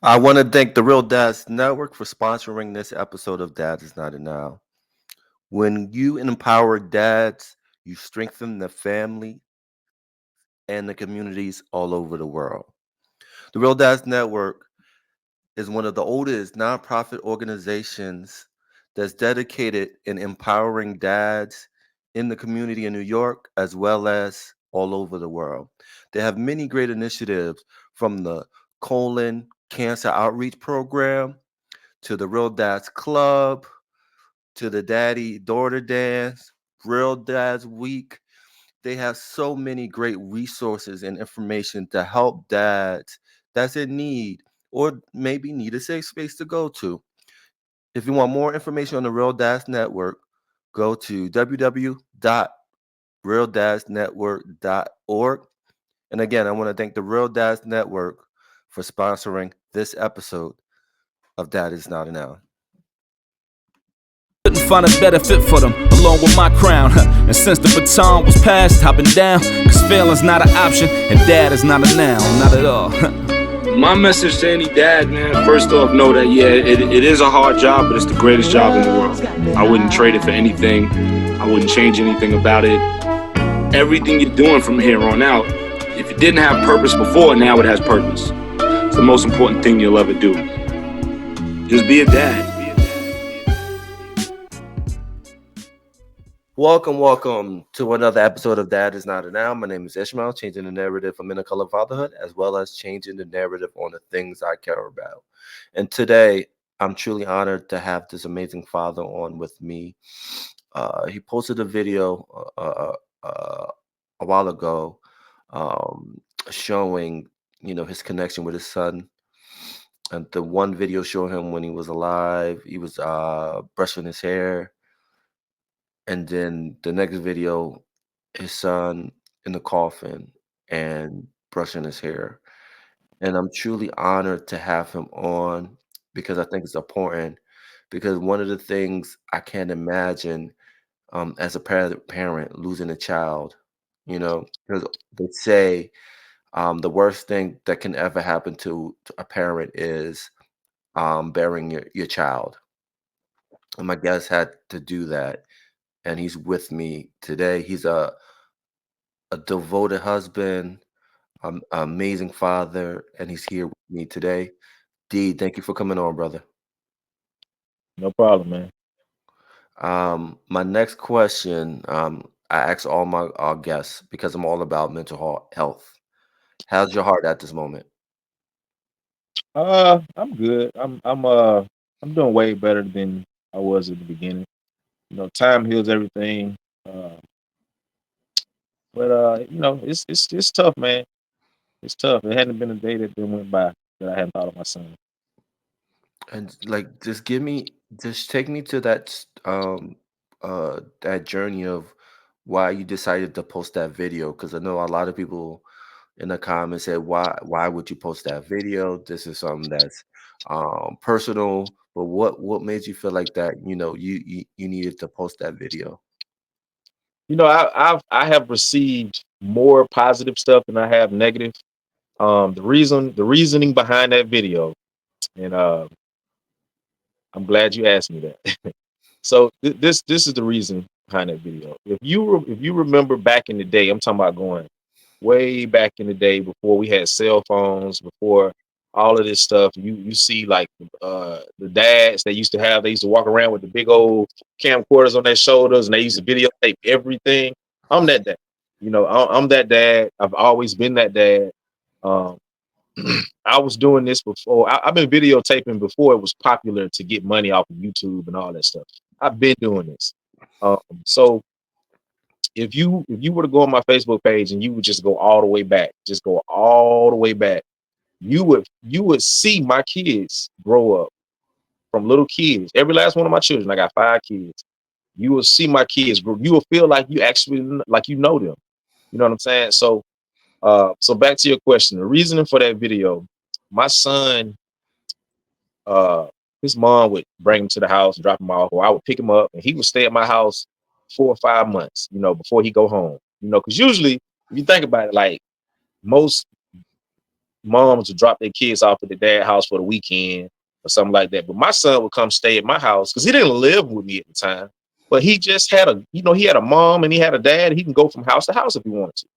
I want to thank the Real Dads Network for sponsoring this episode of Dad is Not a Now. When you empower dads, you strengthen the family and the communities all over the world. The Real Dads Network is one of the oldest nonprofit organizations that's dedicated in empowering dads in the community in New York as well as all over the world. They have many great initiatives from the colon cancer outreach program to the Real Dads Club to the Daddy Daughter Dance, Real Dads Week. They have so many great resources and information to help dads that's in need or maybe need a safe space to go to. If you want more information on the Real Dads Network, go to www.realdadsnetwork.org. And again, I want to thank the Real Dads Network for sponsoring this episode of Dad is Not a Noun. Couldn't find a better fit for them, along with my crown. And since the baton was passed, I've been down. Cause failing's not an option, and dad is not a noun, not at all. My message to any dad, man, first off, know that, it is a hard job, but it's the greatest job in the world. I wouldn't trade it for anything. I wouldn't change anything about it. Everything you're doing from here on out, if it didn't have purpose before, now it has purpose. It's the most important thing you'll ever do. Just be a dad. Welcome to another episode of Dad is Not a Noun. My name is Ishmael, changing the narrative for men of color fatherhood, as well as changing the narrative on the things I care about. And today, I'm truly honored to have this amazing father on with me. He posted a video a while ago showing, his connection with his son. And the one video showed him when he was alive. He was brushing his hair. And then the next video, his son in the coffin and brushing his hair. And I'm truly honored to have him on because I think it's important. Because one of the things I can't imagine as a parent losing a child, because they say the worst thing that can ever happen to a parent is burying your child. And my guest had to do that. And he's with me today. He's a devoted husband, amazing father, and he's here with me today. D, thank you for coming on, brother. No problem, man. My next question, I ask all my guests because I'm all about mental health. How's your heart at this moment? I'm good. I'm doing way better than I was at the beginning. Time heals everything. Uh, but it's tough, man. It's tough. It hadn't been a day that went by that I hadn't thought of my son. And like, just take me to that journey of why you decided to post that video. Because I know a lot of people in the comments said, why would you post that video? This is something that's personal. But what made you feel like that? You needed to post that video. I have received more positive stuff than I have negative. The reasoning behind that video, and I'm glad you asked me that. So this is the reason behind that video. If you remember back in the day, I'm talking about going way back in the day before we had cell phones, before all of this stuff. You see like the dads they used to walk around with the big old camcorders on their shoulders and they used to videotape everything. I'm that dad. I'm that dad. I've always been that dad. Um, I was doing this before. I've been videotaping before it was popular to get money off of YouTube and all that stuff. I've been doing this. So if you were to go on my Facebook page and you would just go all the way back, you would see my kids grow up from little kids. Every last one of my children, I got 5 kids. You will see my kids grow. You will feel like you actually like you know them. You know what I'm saying? So back to your question. The reasoning for that video, my son, his mom would bring him to the house, drop him off, or I would pick him up, and he would stay at my house 4 or 5 months, before he go home. Because usually, if you think about it, like most moms would drop their kids off at the dad house for the weekend or something like that. But my son would come stay at my house because he didn't live with me at the time. But he just had he had a mom and he had a dad. He can go from house to house if he wanted to.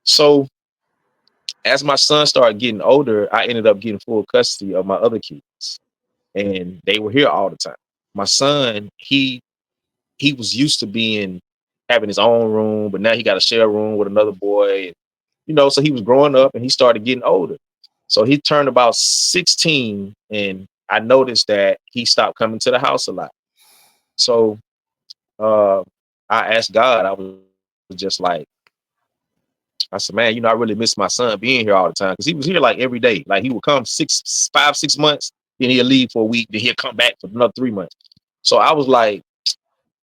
So as my son started getting older, I ended up getting full custody of my other kids, and they were here all the time. My son, he was used to having his own room, but now he got to share a room with another boy. And, so he was growing up and he started getting older. So he turned about 16, and I noticed that he stopped coming to the house a lot. So uh, I asked God, I was just like, I said, man, I really miss my son being here all the time, because he was here like every day. Like he would come 5-6 months, then he'll leave for a week, then he'll come back for another 3 months. So I was like,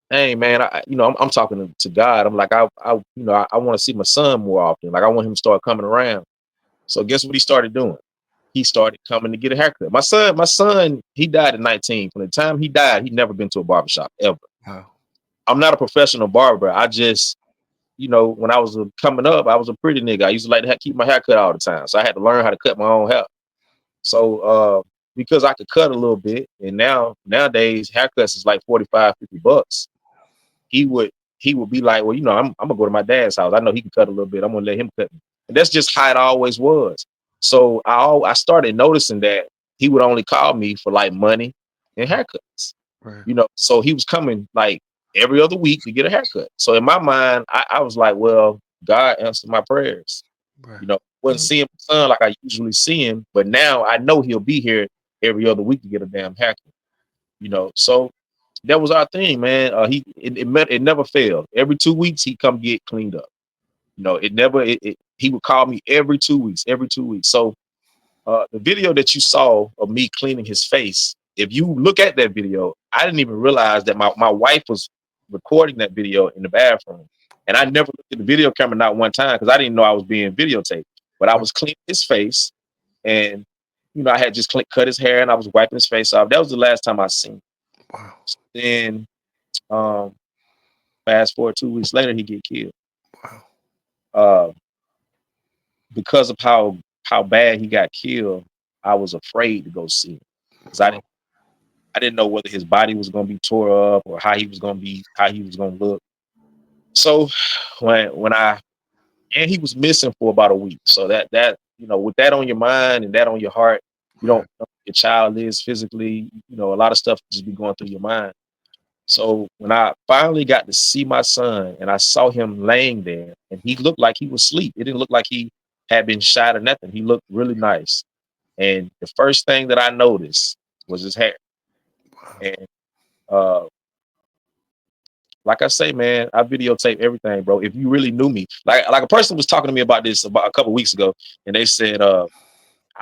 hey man, I'm talking to God. I'm like, I want to see my son more often. Like I want him to start coming around. So guess what he started doing? He started coming to get a haircut. My son, he died at 19. From the time he died, he'd never been to a barbershop ever. Wow. I'm not a professional barber. I just, when I was coming up, I was a pretty nigga. I used to like to keep my hair cut all the time. So I had to learn how to cut my own hair. So because I could cut a little bit, and nowadays haircuts is like $45-$50. He would be like, well, I'm gonna go to my dad's house. I know he can cut a little bit. I'm gonna let him cut me. And that's just how it always was. So I started noticing that he would only call me for like money and haircuts. Right. So he was coming like every other week to get a haircut. So in my mind, I was like, well, God answered my prayers. Right. Wasn't seeing my son like I usually see him, but now I know he'll be here every other week to get a damn haircut. So that was our thing, man. It never failed. Every 2 weeks he'd come get cleaned up. He would call me every 2 weeks. So the video that you saw of me cleaning his face, if you look at that video, I didn't even realize that my wife was recording that video in the bathroom. And I never looked at the video camera not one time, because I didn't know I was being videotaped. But I was cleaning his face, and I had just cut his hair, and I was wiping his face off. That was the last time I seen him. Wow. Then fast forward 2 weeks later, he get killed. Wow. Because of how bad he got killed, I was afraid to go see him, because I didn't know whether his body was going to be tore up or how he was going to look. So and he was missing for about a week. So that with that on your mind and that on your heart, you don't know who your child is physically. A lot of stuff just be going through your mind. So when I finally got to see my son and I saw him laying there, and he looked like he was asleep. It didn't look like he had been shot or nothing. He looked really nice. And the first thing that I noticed was his hair. And like I say, man, I videotape everything, bro. If you really knew me, like a person was talking to me about this about a couple weeks ago, and they said, I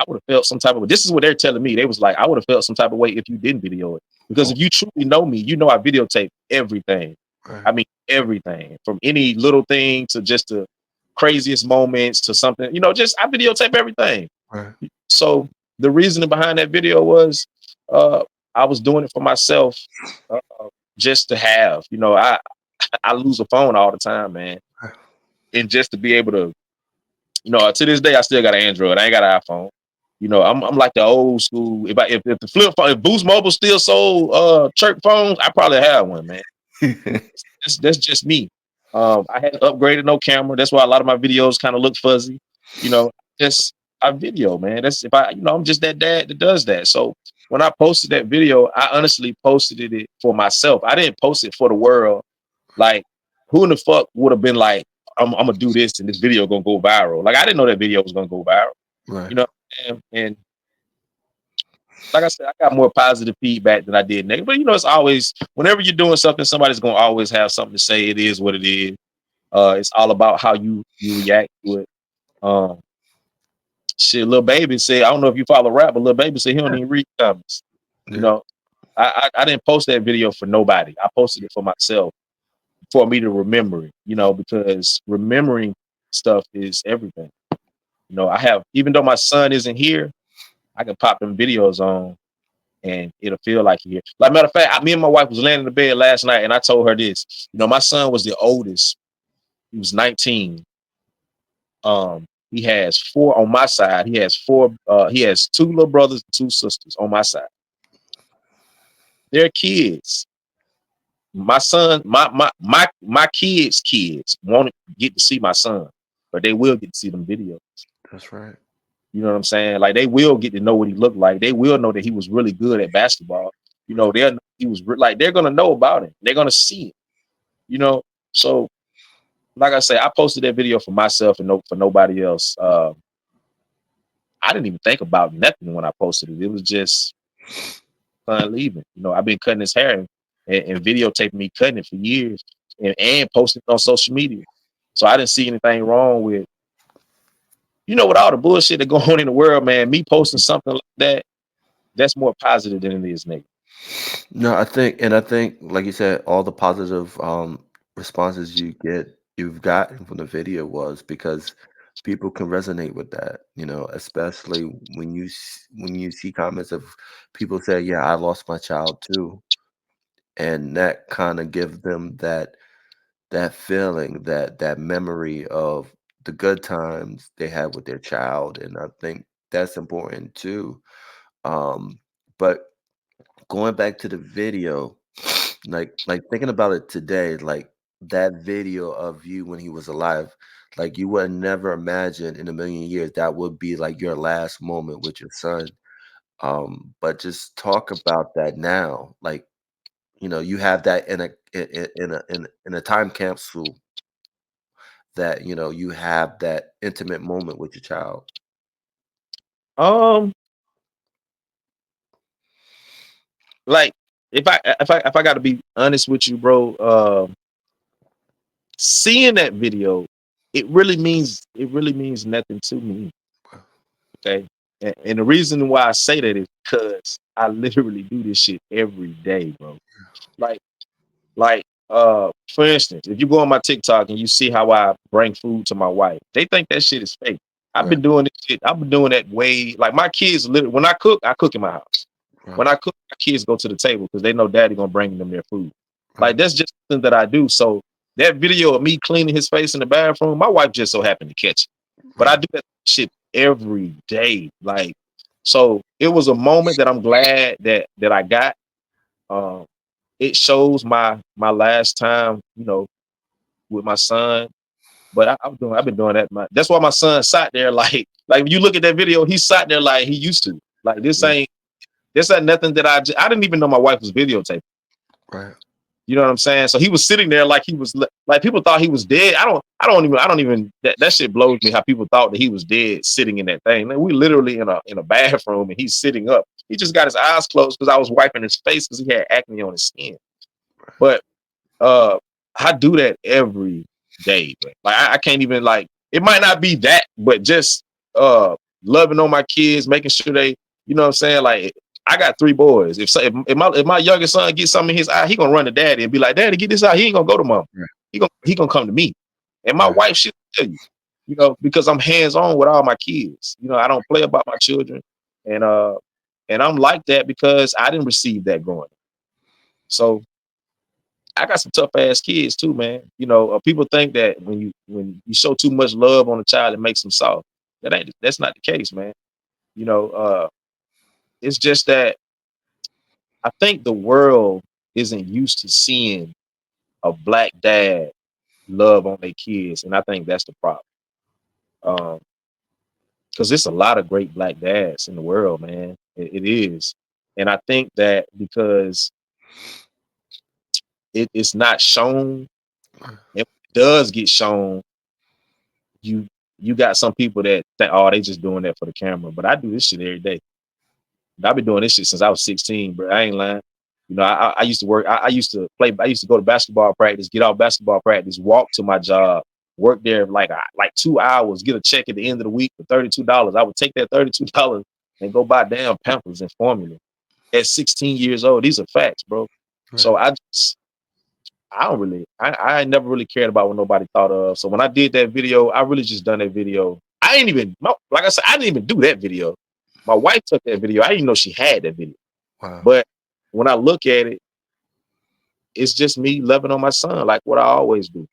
would have felt some type of way. This is what they're telling me. They was like, I would have felt some type of way if you didn't video it. Because if you truly know me, I videotape everything. Right. I mean, everything, from any little thing to just the craziest moments to something, just I videotape everything. Right. So the reasoning behind that video was, I was doing it for myself, just to have, I lose a phone all the time, man. Right. And just to be able to, to this day, I still got an Android. I ain't got an iPhone. I'm like the old school. If the flip phone, if Boost Mobile still sold chirp phones, I probably have one, man. That's just me. I hadn't upgraded no camera. That's why a lot of my videos kind of look fuzzy. Just I video, man. That's if I'm just that dad that does that. So when I posted that video, I honestly posted it for myself. I didn't post it for the world. Like, who in the fuck would have been like, I'm gonna do this and this video gonna go viral? Like, I didn't know that video was gonna go viral. Right. And like I said, I got more positive feedback than I did negative. But it's always, whenever you're doing something, somebody's gonna always have something to say. It is what it is. It's all about how you react to it. Shit, Lil Baby said, I don't know if you follow rap, but Lil Baby said he don't even read comments. Yeah. I didn't post that video for nobody. I posted it for myself, for me to remember it, because remembering stuff is everything. I have, even though my son isn't here, I can pop them videos on and it'll feel like you're here. Like, matter of fact, me and my wife was laying in the bed last night, and I told her this. My son was the oldest. He was 19. He has 4 on my side. He has 4. He has 2 little brothers and 2 sisters on my side. They're kids. My son, my kids won't get to see my son, but they will get to see them videos. That's right. You know what I'm saying? Like they will get to know what he looked like. They will know that he was really good at basketball. You know, they're gonna know about him. They're gonna see it. You know, so like I say, I posted that video for myself and for nobody else. I didn't even think about nothing when I posted it. It was just son leaving. You know, I've been cutting his hair and videotaping me cutting it for years and posting it on social media. So I didn't see anything wrong with, with all the bullshit that go on in the world, man. Me posting something like that, that's more positive than it is negative. No, I think, like you said, all the positive responses you've gotten from the video was because people can resonate with that. Especially when you see comments of people say, "Yeah, I lost my child too," and that kind of gives them that feeling, that memory of the good times they had with their child, and I think that's important too. Um, but going back to the video, like thinking about it today, like that video of you when he was alive, like you would never imagine in a million years that would be like your last moment with your son. But just talk about that now, like you have that in a time capsule that you have that intimate moment with your child. Um, like if I got to be honest with you, bro, seeing that video, it really means nothing to me. Okay. And the reason why I say that is because I literally do this shit every day, bro. Like, for instance, if you go on my TikTok and you see how I bring food to my wife, they think that shit is fake. I've Right, been doing this shit. I've been doing that way. Like my kids, literally, when I cook in my house. right, When I cook, my kids go to the table because they know daddy gonna bring them their food. right, Like that's just something that I do. So that video of me cleaning his face in the bathroom, my wife just so happened to catch it. But I right, do that shit every day. Like, so it was a moment that I'm glad that I got. Um, it shows my last time, with my son. But I've been doing that. That's why my son sat there like if you look at that video, he sat there like he used to. Like yeah, this ain't nothing that I didn't even know my wife was videotaping. right, You know what I'm saying? So he was sitting there like he was like people thought he was dead. I don't even that shit blows me how people thought that he was dead sitting in that thing. Like, we literally in a bathroom and he's sitting up. He just got his eyes closed because I was wiping his face because he had acne on his skin. But uh I do that every day, bro. Like I can't even like it might not be that, but just loving on my kids, making sure they, you know what I'm saying? Like I got 3 boys. If my youngest son gets something in his eye, he gonna run to daddy and be like, "Daddy, get this out." He ain't gonna go to mom. right, He gonna come to me. And my right, wife should tell you, because I'm hands on with all my kids. I don't play about my children, and I'm like that because I didn't receive that growing up. So I got some tough ass kids too, man. People think that when you show too much love on a child, it makes them soft. That's not the case, man. You know, uh, it's just that I think the world isn't used to seeing a black dad love on their kids, and I think that's the problem. Because there's a lot of great black dads in the world, man. It is, and I think that because it's not shown, if it does get shown, you you got some people that think, oh, they just doing that for the camera. But I do this shit every day. I've been doing this shit since I was 16, bro. I ain't lying. I used to work. I used to play. I used to go to basketball practice, get off basketball practice, walk to my job, work there like 2 hours, get a check at the end of the week for $32. I would take that $32 and go buy damn Pampers and formula at 16 years old. These are facts, bro. right. So I don't really, I never really cared about what nobody thought of. So when I did that video, I really just done that video. I ain't even, like I said, I didn't even do that video. My wife took that video. I didn't even know she had that video. Wow. But when I look at it, it's just me loving on my son, like what I always do.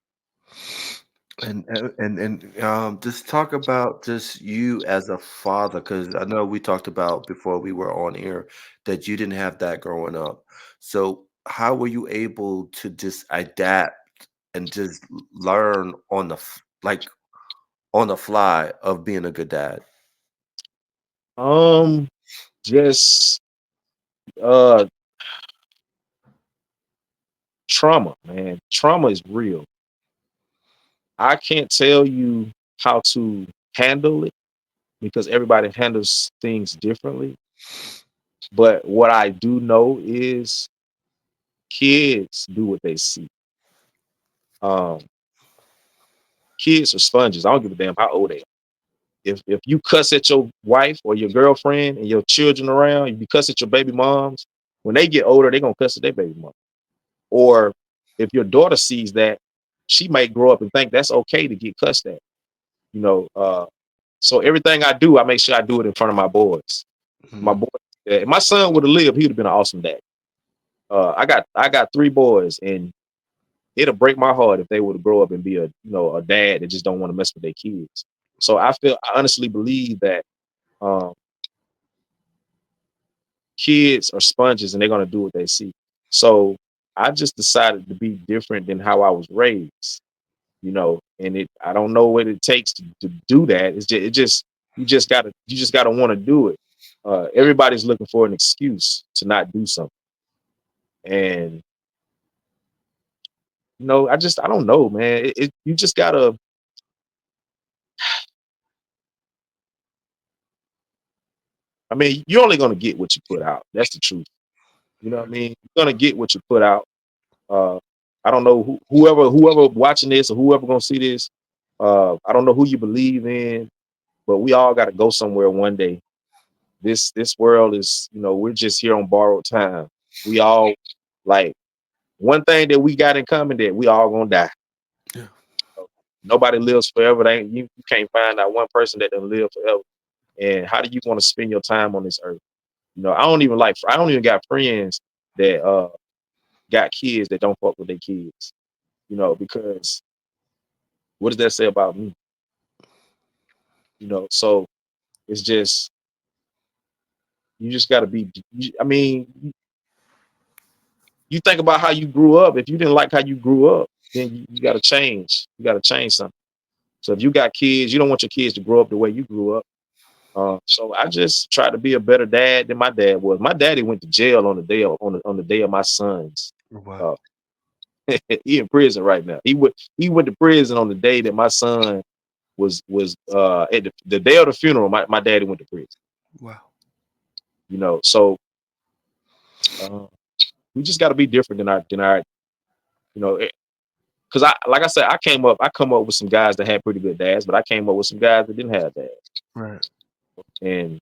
And just talk about just you as a father, because I know we talked about before we were on air that you didn't have that growing up. So how were you able to just adapt and just learn on the like on the fly of being a good dad? Um, just uh trauma, man. Trauma is real. I can't tell you how to handle it because everybody handles things differently. But what I do know is kids do what they see. Um, Kids are sponges. I don't give a damn how old they are. If you cuss at your wife or your girlfriend and your children around, if you cuss at your baby moms, when they get older, they're gonna cuss at their baby mom. Or if your daughter sees that, she might grow up and think that's okay to get cussed at. You know, so everything I do, I make sure I do it in front of my boys. My Mhm. boy, if my son would have lived, he would have been an awesome dad. I got three boys, and it'll break my heart if they were to grow up and be a dad that just don't want to mess with their kids. So I honestly believe that um, kids are sponges and they're gonna do what they see. So I just decided to be different than how I was raised, and I don't know what it takes to do that. It just you just gotta want to do it. Everybody's looking for an excuse to not do something. And I don't know, man. You just gotta. I mean, you're only gonna get what you put out. That's the truth. You know what I mean? You're gonna get what you put out. Uh, I don't know whoever watching this or whoever gonna see this. I don't know who you believe in, but we all got to go somewhere one day. This world is, we're just here on borrowed time. We all like one thing that we got in common that we all gonna die. Yeah. Nobody lives forever. You can't find that one person that doesn't live forever. And how do you want to spend your time on this earth? I don't even got friends that got kids that don't fuck with their kids. Because what does that say about me? So it's just you just got to be. I mean, you think about how you grew up. If you didn't like how you grew up, then you got to change. You got to change something. So if you got kids, you don't want your kids to grow up the way you grew up. So I just try to be a better dad than my dad was. My daddy went to jail on the day of my sons. Wow. Uh, he in prison right now. He went to prison on the day that my son was at the day of the funeral. My daddy went to prison. Wow. So uh, we just got to be different than our you know because like I said, I come up with some guys that had pretty good dads, but I came up with some guys that didn't have dads. Right. And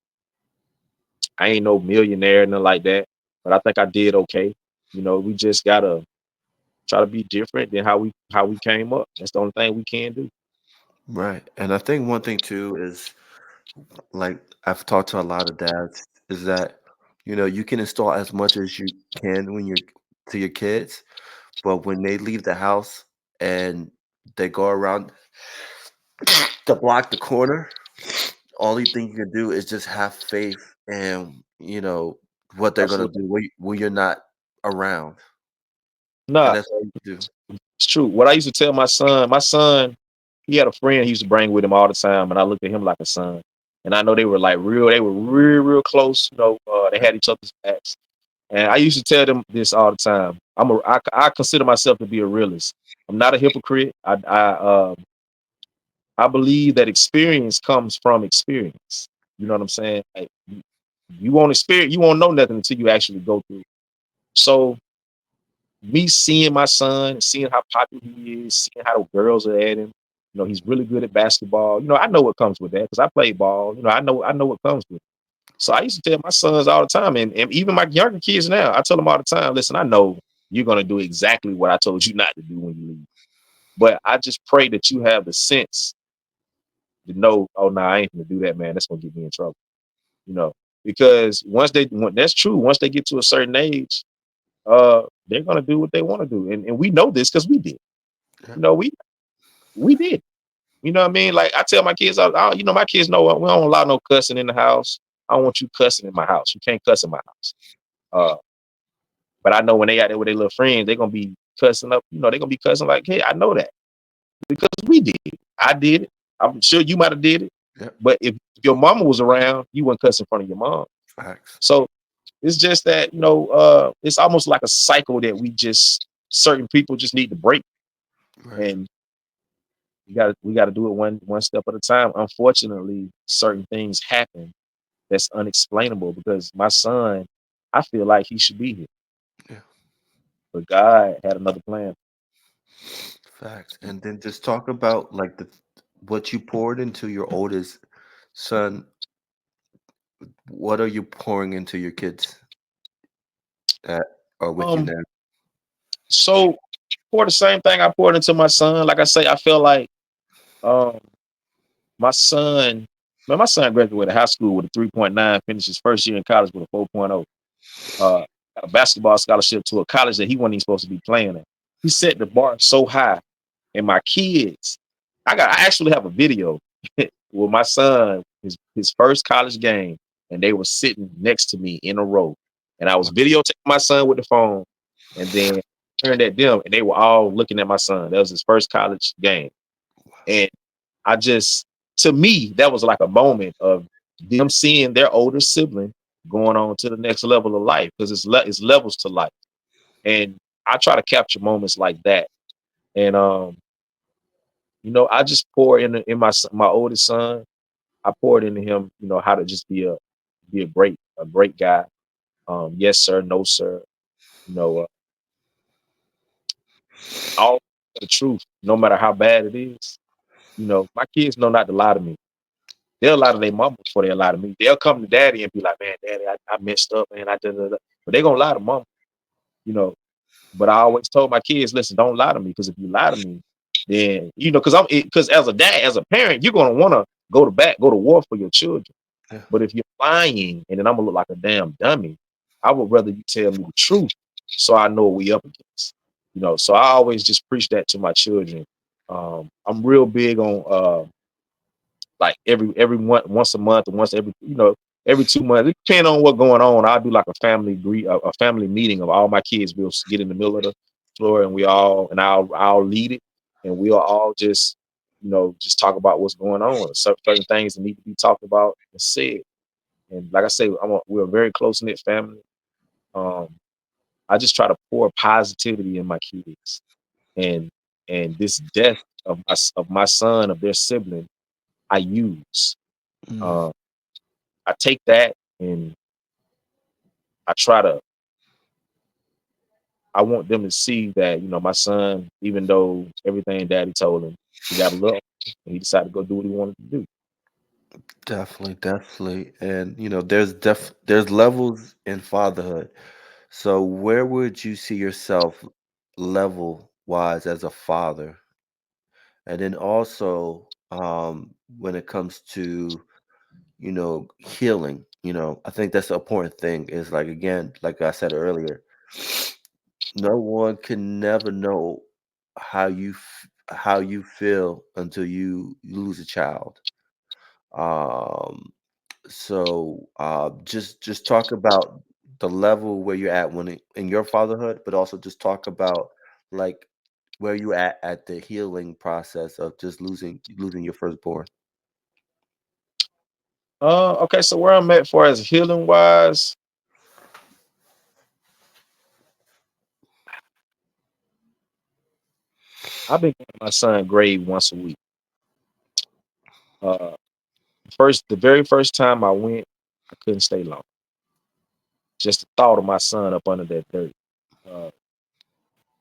I ain't no millionaire, nothing like that, but I think I did okay. We just gotta try to be different than how we came up. That's the only thing we can do. Right. And I think one thing too is like I've talked to a lot of dads is that you can install as much as you can when you're to your kids, but when they leave the house and they go around to block the corner, all you think you can do is just have faith and what they're gonna Absolutely. do when you're not around, and Nah, that's all you can do. it's true. What I used to tell my son, he had a friend he used to bring with him all the time, and I looked at him like a son. And I know they were real close. They had each other's backs. And I used to tell them this all the time. I consider myself to be a realist. I'm not a hypocrite. I believe that experience comes from experience. You know what I'm saying? Like, you won't experience, you won't know nothing until you actually go through. So me seeing my son, seeing how popular he is, seeing how the girls are at him. He's really good at basketball. I know what comes with that because I played ball. I know what comes with it. So I used to tell my sons all the time, and even my younger kids now, I tell them all the time, listen, I know you're gonna do exactly what I told you not to do when you leave. But I just pray that you have the sense to know, oh no, I ain't gonna do that, man. That's gonna get me in trouble. You know, because that's true. Once they get to a certain age, they're gonna do what they want to do, and we know this because we did. Yeah. We did. You know what I mean? Like I tell my kids, you know, my kids know we don't allow no cussing in the house. I don't want you cussing in my house. You can't cuss in my house. Uh, but I know when they out there with their little friends, they're gonna be cussing up. You know, they're gonna be cussing like, hey, I know that because we did it. I did it. I'm sure you might have did it. Yep. But if your mama was around, you wouldn't cuss in front of your mom. Facts. So it's just that, you know, it's almost like a cycle that certain people just need to break. Right. And we gotta do it one step at a time. Unfortunately, certain things happen that's unexplainable because my son, I feel like he should be here, Yeah. but God had another plan. Facts. And then just talk about like the what you poured into your oldest son. What are you pouring into your kids that are with you Um, now? so for the same thing I poured into my son, like I say, I feel like um my son, man, my son graduated high school with a 3.9, finished his first year in college with a 4.0. Got a basketball scholarship to a college that he wasn't even supposed to be playing at. He set the bar so high. And my kids, I actually have a video with my son, his first college game, and they were sitting next to me in a row. And I was videotaping my son with the phone, and then turned at them, and they were all looking at my son. That was his first college game. And I just, to me, that was like a moment of them seeing their older sibling going on to the next level of life because it's levels to life. And I try to capture moments like that. And you know, I just pour in my oldest son. I poured into him, you know, how to just be a great guy. Yes sir, no sir. You know, all the truth, no matter how bad it is. You know, my kids know not to lie to me. They'll lie to their mama before they lie to me. They'll come to daddy and be like, "Man, daddy, I messed up, man. I did." But they gonna lie to mom. You know, but I always told my kids, listen, don't lie to me because if you lie to me, then you know, because as a dad, as a parent, you're gonna want to go to war for your children. Yeah. But if you're lying and then I'm gonna look like a damn dummy, I would rather you tell me the truth so I know what we up against. You know, so I always just preach that to my children. I'm real big on like once a month or once every, you know, every 2 months, depending on what's going on, I'll do like a family meeting of all my kids. We'll get in the middle of the floor and I'll lead it, and we'll all just, you know, just talk about what's going on, certain things that need to be talked about and said. And like I say, we're a very close knit family. Um, I just try to pour positivity in my kids, and this death of my son, of their sibling, I use. Mm. Um, I take that and I try to, I want them to see that, you know, my son, even though everything daddy told him, he got a look and he decided to go do what he wanted to do. Definitely, definitely. And you know, there's levels in fatherhood. So where would you see yourself level wise as a father? And then also, when it comes to, you know, healing, you know, I think that's the important thing is like again, like I said earlier, no one can never know how you feel until you lose a child. Um, just talk about the level where you're at in your fatherhood, but also just talk about like where you at the healing process of just losing your firstborn. Okay, so where I'm at for as healing wise, I've been going to my son grave once a week. Uh, the very first time I went, I couldn't stay long. Just the thought of my son up under that dirt, uh,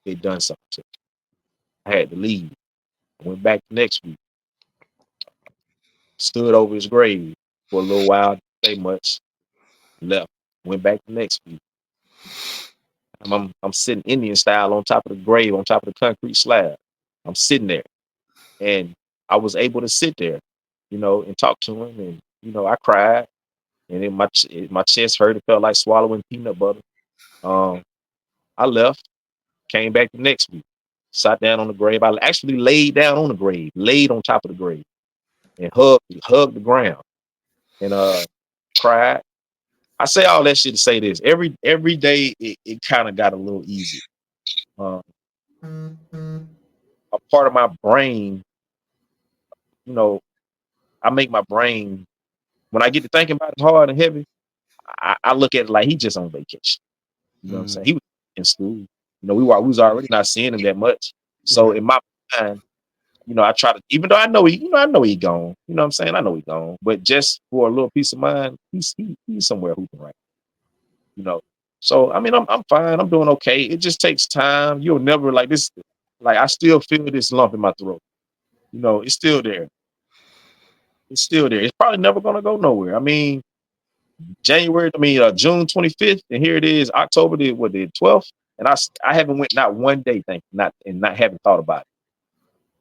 they done something to me. I had to leave. I went back the next week, stood over his grave for a little while, didn't say much, left. Went back the next week. I'm sitting Indian style on top of the grave, on top of the concrete slab. I'm sitting there, and I was able to sit there, you know, and talk to him, and you know, I cried, and then my chest hurt. It felt like swallowing peanut butter. Um, I left, came back the next week. sat down on the grave. I actually laid down on the grave, laid on top of the grave, and hugged the ground, and cried. I say all that shit to say this. Every day it kind of got a little easier. Uh, a part of my brain, you know, I make my brain when I get to thinking about it hard and heavy. I look at it like he just on vacation. You know what I'm saying? He was in school. You know, we was already not seeing him that much. So in my mind, you know, I try to, even though I know I know he gone. You know what I'm saying? I know he gone. But just for a little peace of mind, he's somewhere hooping right. You know. So I mean, I'm fine. I'm doing okay. It just takes time. You'll never like this. Like I still feel this lump in my throat. You know, it's still there. It's still there. It's probably never gonna go nowhere. I mean, June 25th, and here it is, October the 12th, and I haven't went not one day, not having thought about it.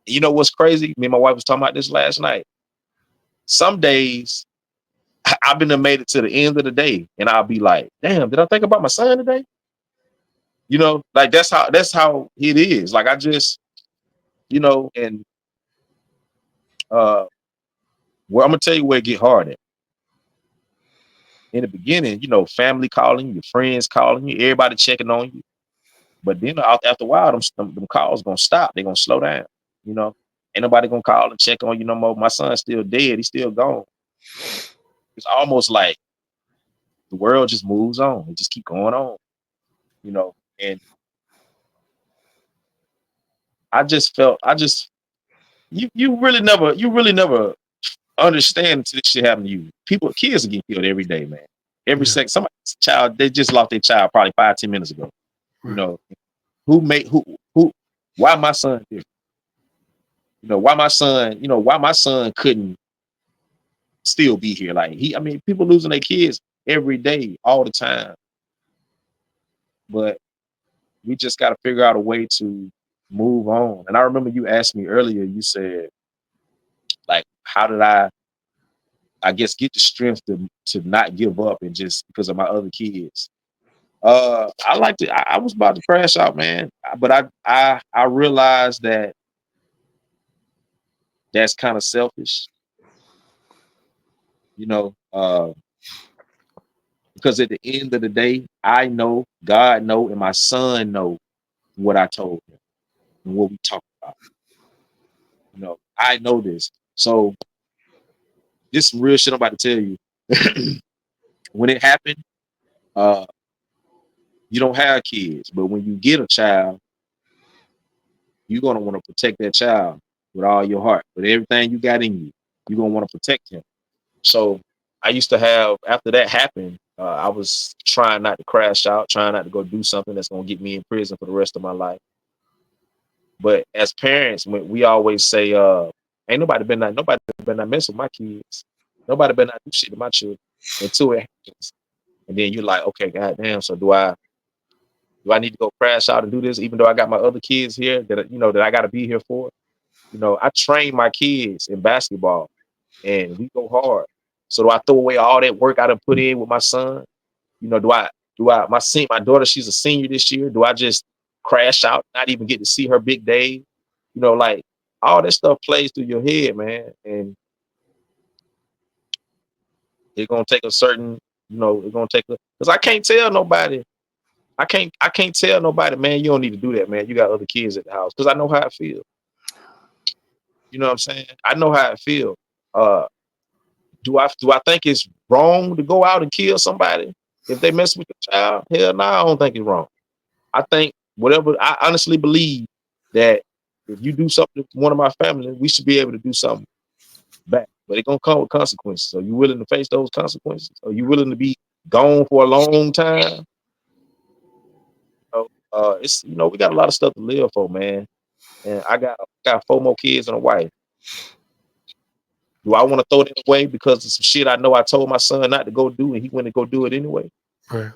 And you know what's crazy? Me and my wife was talking about this last night. Some days I've been made it to the end of the day, and I'll be like, "Damn, did I think about my son today?" You know, like that's how it is. Like I just, you know, and well, I'm gonna tell you where it get hard at. In the beginning, you know, family calling you, your friends calling you, everybody checking on you. But then after a while, them calls gonna stop. They're gonna slow down. You know, ain't nobody gonna call and check on you no more. My son's still dead. He's still gone. It's almost like the world just moves on. It just keep going on. You know, and you really never understand until this shit happen to you. Kids are getting killed every day, man. Every second, somebody's child, they just lost their child probably 5-10 minutes ago. You know, who why my son here? You know, why my son couldn't still be here? Like I mean, people losing their kids every day, all the time. But we just got to figure out a way to move on. And I remember you asked me earlier, you said, like, how did I guess get the strength to not give up and just because of my other kids. I was about to crash out, man. But I realized that that's kind of selfish, you know, because at the end of the day, I know, God know, and my son know what I told him and what we talked about. You know, I know this. So this is real shit I'm about to tell you. When it happened, uh, you don't have kids, but when you get a child, you're gonna want to protect that child with all your heart, with everything you got in you. You're gonna want to protect him. So I used to have, after that happened, I was trying not to crash out, trying not to go do something that's gonna get me in prison for the rest of my life. But as parents, we always say, ain't nobody been not mess with my kids. Nobody been not do shit to my children until it happens. And then you're like, okay, goddamn. So do I need to go crash out and do this, even though I got my other kids here that I got to be here for? You know, I train my kids in basketball, and we go hard. So do I throw away all that work I done put in with my son? You know, my daughter, she's a senior this year. Do I just crash out, not even get to see her big day? You know, like all that stuff plays through your head, man. And it's gonna take a certain, because I can't tell nobody. I can't tell nobody, man, you don't need to do that, man. You got other kids at the house. Because I know how I feel. You know what I'm saying? I know how I feel. Uh, do I think it's wrong to go out and kill somebody if they mess with your child? Hell no, I don't think it's wrong. I think I honestly believe that if you do something to one of my family, we should be able to do something back. But it's gonna come with consequences. Are you willing to face those consequences? Are you willing to be gone for a long time? It's we got a lot of stuff to live for, man. And I got 4 more kids and a wife. Do I want to throw that away because of some shit I know I told my son not to go do, and he went to go do it anyway? Right.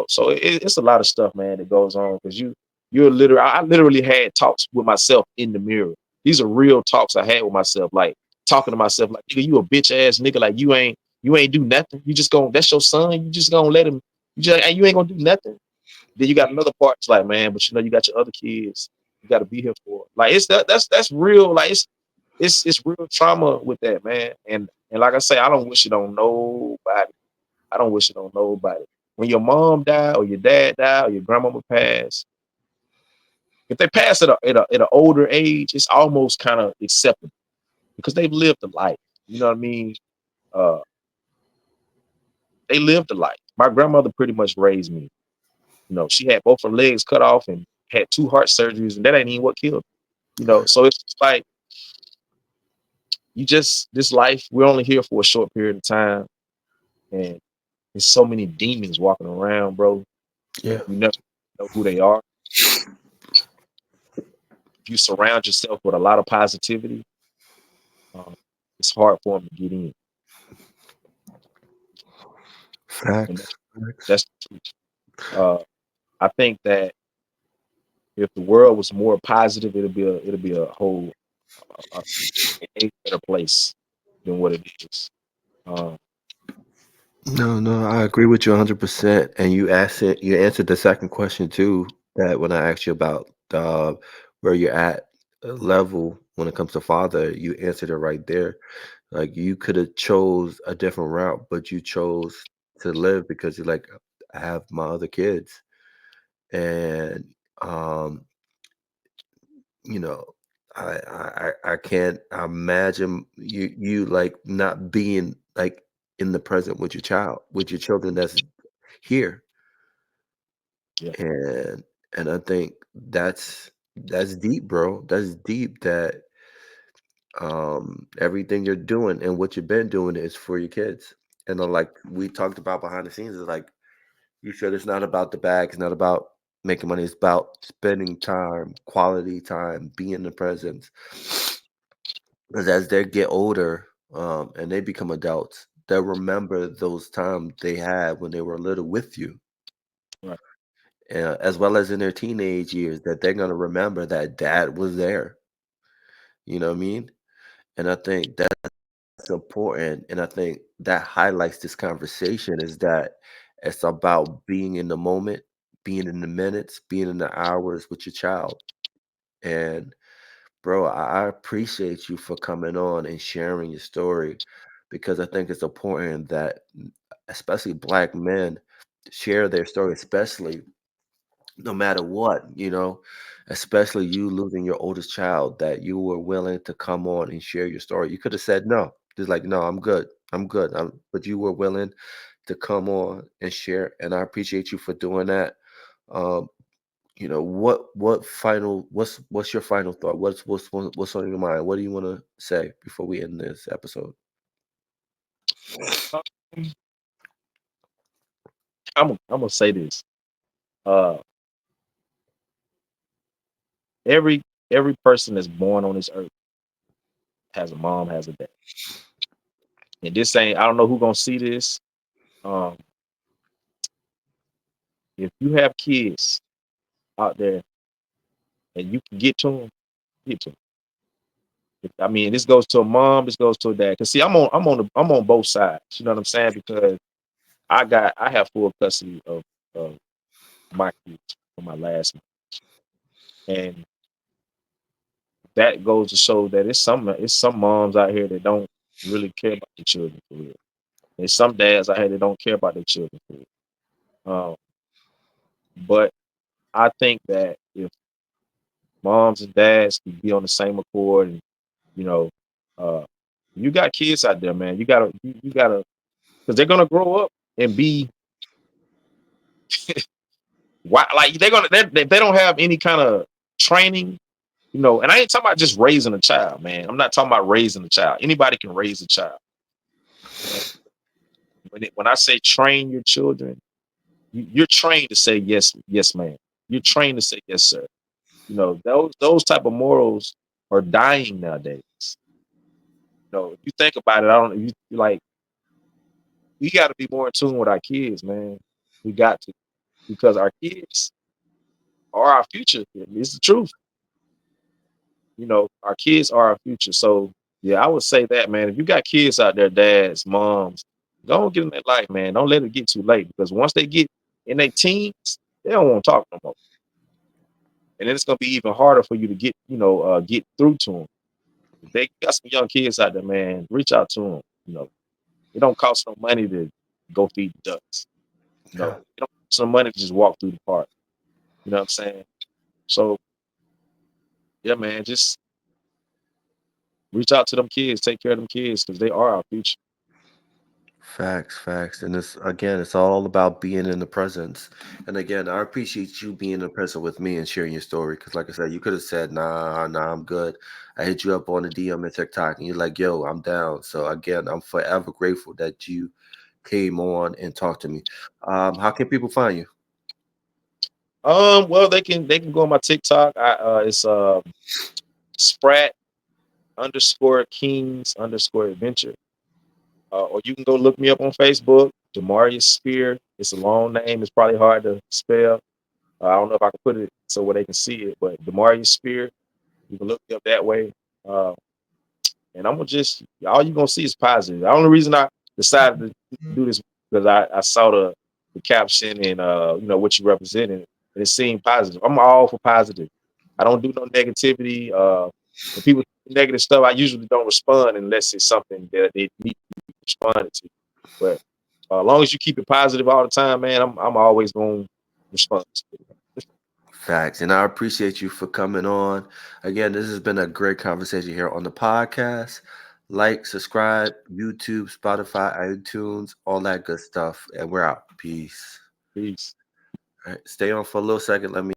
So it's a lot of stuff, man, that goes on because I literally had talks with myself in the mirror. These are real talks I had with myself, like talking to myself, like, nigga, you a bitch ass nigga, like you ain't do nothing. You just that's your son. You just gonna let him. You ain't gonna do nothing. Then you got another part. It's like, man, but you got your other kids. You got to be here for. Like it's that's real. Like it's real trauma with that, man. And like I say, I don't wish it on nobody. I don't wish it on nobody. When your mom died or your dad died or your grandmama passed, if they pass at an older age, it's almost kind of acceptable because they've lived a life. You know what I mean? Uh, they lived a life. My grandmother pretty much raised me. You know, she had both her legs cut off and had 2 heart surgeries, and that ain't even what killed her. You know, so it's just like you just this life. We're only here for a short period of time, and there's so many demons walking around, bro. Yeah. You never know who they are. If you surround yourself with a lot of positivity, um, it's hard for them to get in, and Facts. Facts. that's the truth. I think that if the world was more positive, it'll be a whole a better place than what it is. Um, No, no, I agree with you 100%. And you answered the second question too. That when I asked you about where you're at level when it comes to father, you answered it right there. Like you could have chose a different route, but you chose to live because you're like, I have my other kids, and um, you know, I can't imagine you like not being like in the present with your children that's here, yeah, and I think that's deep, bro. That's deep that everything you're doing and what you've been doing is for your kids. And then, like we talked about behind the scenes, is like you said, it's not about the bag, it's not about making money, it's about spending time, quality time, being in the present. Because as they get older, and they become adults, they'll remember those times they had when they were little with you, right. as well as in their teenage years, that they're gonna remember that dad was there. You know what I mean? And I think that's important, and I think that highlights this conversation is that it's about being in the moment, being in the minutes, being in the hours with your child. And bro, I appreciate you for coming on and sharing your story because I think it's important that, especially black men, share their story, especially no matter what, especially you losing your oldest child, that you were willing to come on and share your story. You could have said no, just like, no, I'm good. I'm good. But you were willing to come on and share. And I appreciate you for doing that. Um, what's your final thought? What's on your mind? What do you want to say before we end this episode? Um, I'm gonna say this. Uh, every every person that's born on this earth has a mom, has a dad. And this ain't. I don't know who gonna see this. Um, if you have kids out there and you can get to them, get to them. I mean, this goes to a mom. This goes to a dad. Cause see, I'm on both sides. You know what I'm saying? Because I have full custody of my kids from my last one, and that goes to show that it's some moms out here that don't really care about their children for real. There's some dads out here that don't care about their children for real. But I think that if moms and dads can be on the same accord, and you know, uh, you got kids out there, man, you gotta, because they're gonna grow up and be why, like if they don't have any kind of training, and I ain't talking about just raising a child, man. I'm not talking about raising a child. Anybody can raise a child. And when I say train your children, you're trained to say yes, yes, ma'am. You're trained to say yes, sir. Those type of morals are dying nowadays. If you think about it, I don't. You like we got to be more in tune with our kids, man. We got to, because our kids are our future. It's the truth. Our kids are our future. So yeah, I would say that, man. If you got kids out there, dads, moms, don't get in that life, man. Don't let it get too late, because once they get in their teens, they don't want to talk no more. and then it's gonna be even harder for you to get through to them. If they got some young kids out there, man, reach out to them. It don't cost no money to go feed the ducks. Yeah. It don't cost some money to just walk through the park. You know what I'm saying? So yeah, man, just reach out to them kids, take care of them kids because they are our future. Facts, facts. And it's again, it's all about being in the presence. And again, I appreciate you being in the present with me and sharing your story. Cause like I said, you could have said, nah, I'm good. I hit you up on the DM and TikTok and you're like, yo, I'm down. So again, I'm forever grateful that you came on and talked to me. How can people find you? Well, they can go on my TikTok. It's Sprat underscore Kings underscore Adventure. Or you can go look me up on Facebook, Demaurious Spear. It's a long name. It's probably hard to spell. I don't know if I can put it so where they can see it, but Demaurious Spear. You can look me up that way. Uh, and I'm gonna just all you're gonna see is positive. The only reason I decided to do this because I saw the caption and what you represented, and it seemed positive. I'm all for positive. I don't do no negativity. When people say negative stuff, I usually don't respond unless it's something that they need to be responded to. But as long as you keep it positive all the time, man, I'm always gonna respond to it. Facts. And I appreciate you for coming on. Again, this has been a great conversation here on the podcast. Like, subscribe, YouTube, Spotify, iTunes, all that good stuff. And we're out. Peace. Peace. All right, stay on for a little second. Let me